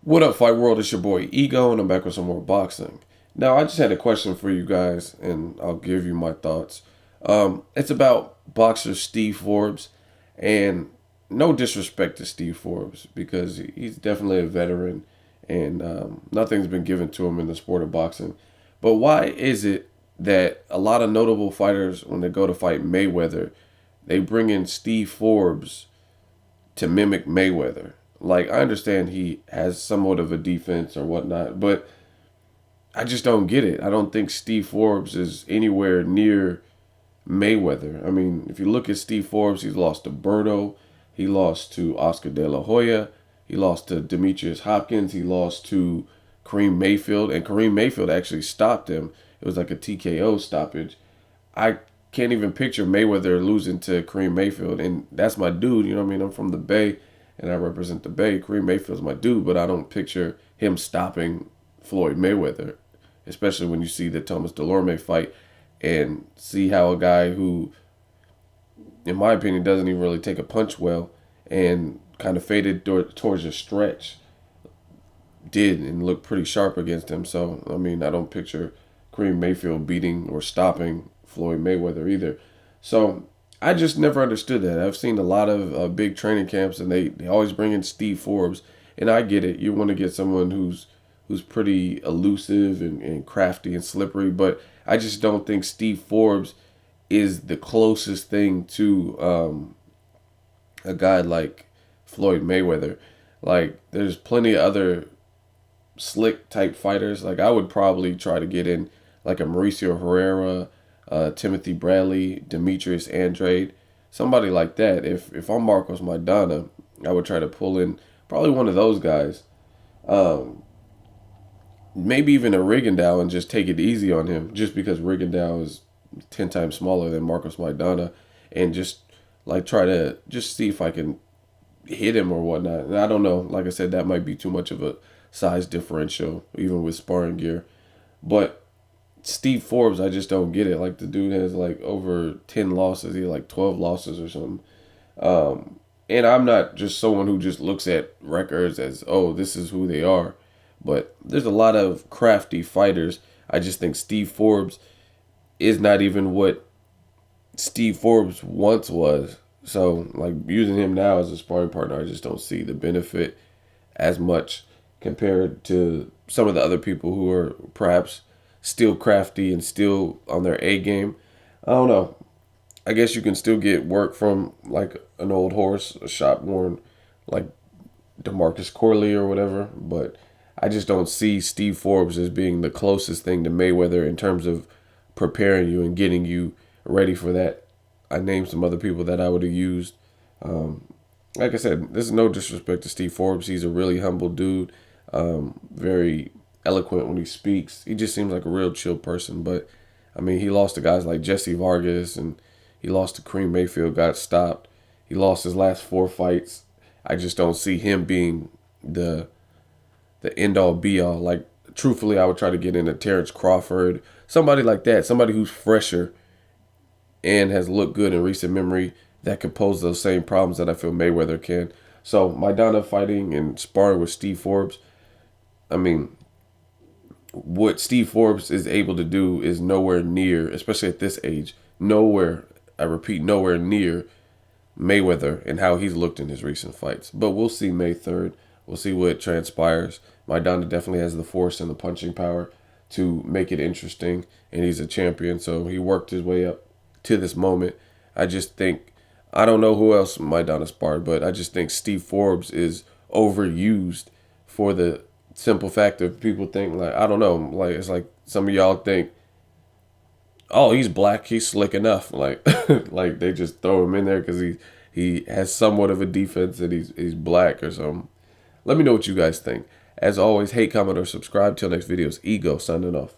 What up, Fight World? It's your boy Ego, and I'm back with some more boxing. Now, I just had a question for you guys, and I'll give you my thoughts. It's about boxer Steve Forbes, and no disrespect to Steve Forbes because he's definitely a veteran, and nothing's been given to him in the sport of boxing. But why is it that a lot of notable fighters, when they go to fight Mayweather, they bring in Steve Forbes to mimic Mayweather? Like, I understand he has somewhat of a defense or whatnot, but I just don't get it. I don't think Steve Forbes is anywhere near Mayweather. I mean, if you look at Steve Forbes, he's lost to Berto, he lost to Oscar De La Hoya, he lost to Demetrius Hopkins, he lost to Kareem Mayfield, and Kareem Mayfield actually stopped him. It was like a TKO stoppage. I can't even picture Mayweather losing to Kareem Mayfield, and that's my dude. You know what I mean? I'm from the Bay, and I represent the Bay. Kareem Mayfield's my dude, but I don't picture him stopping Floyd Mayweather, especially when you see the Thomas Delorme fight and see how a guy who, in my opinion, doesn't even really take a punch well and kind of faded towards a stretch did and looked pretty sharp against him. So, I mean, I don't picture Kareem Mayfield beating or stopping Floyd Mayweather either. So, I just never understood that. I've seen a lot of big training camps, and they always bring in Steve Forbes, and I get it. You want to get someone who's pretty elusive and crafty and slippery, but I just don't think Steve Forbes is the closest thing to a guy like Floyd Mayweather. Like, there's plenty of other slick type fighters. Like, I would probably try to get in like a Mauricio Herrera, Timothy Bradley, Demetrius Andrade, somebody like that. If I'm Marcos Maidana, I would try to pull in probably one of those guys. Um, Maybe even a Rigondeaux and just take it easy on him, just because Rigondeaux is 10 times smaller than Marcos Maidana, and just like try to just see if I can hit him or whatnot. And I don't know. Like I said, that might be too much of a size differential, even with sparring gear. But Steve Forbes, I just don't get it. Like, the dude has like over 10 losses. He had like 12 losses or something. And I'm not just someone who just looks at records as, oh, this is who they are. But there's a lot of crafty fighters. I just think Steve Forbes is not even what Steve Forbes once was. So, like, using him now as a sparring partner, I just don't see the benefit as much compared to some of the other people who are perhaps still crafty and still on their A game. I don't know. I guess you can still get work from like an old horse, a shop worn, like DeMarcus Corley or whatever. But I just don't see Steve Forbes as being the closest thing to Mayweather in terms of preparing you and getting you ready for that. I named some other people that I would have used. Um, like I said, this is no disrespect to Steve Forbes. He's a really humble dude, very eloquent when he speaks. He just seems like a real chill person. But I mean, he lost to guys like Jesse Vargas, and he lost to Kareem Mayfield, got stopped. He lost his last 4 fights. I just don't see him being the end all be all. Like, truthfully, I would try to get into Terrence Crawford, somebody like that, somebody who's fresher and has looked good in recent memory that could pose those same problems that I feel Mayweather can. So Maidana fighting and sparring with Steve Forbes, I mean, what Steve Forbes is able to do is nowhere near, especially at this age, nowhere, I repeat, nowhere near Mayweather and how he's looked in his recent fights. But we'll see May 3rd. We'll see what transpires. Maidana definitely has the force and the punching power to make it interesting, and he's a champion, so he worked his way up to this moment. I just think, I don't know who else Maidana sparred, but I just think Steve Forbes is overused for the simple fact of people think, like, I don't know, like, it's like some of y'all think, oh, he's black, he's slick enough, like like they just throw him in there because he has somewhat of a defense and he's black or something. Let me know what you guys think. As always, hate, comment, or subscribe. Till next videos, Ego signing off.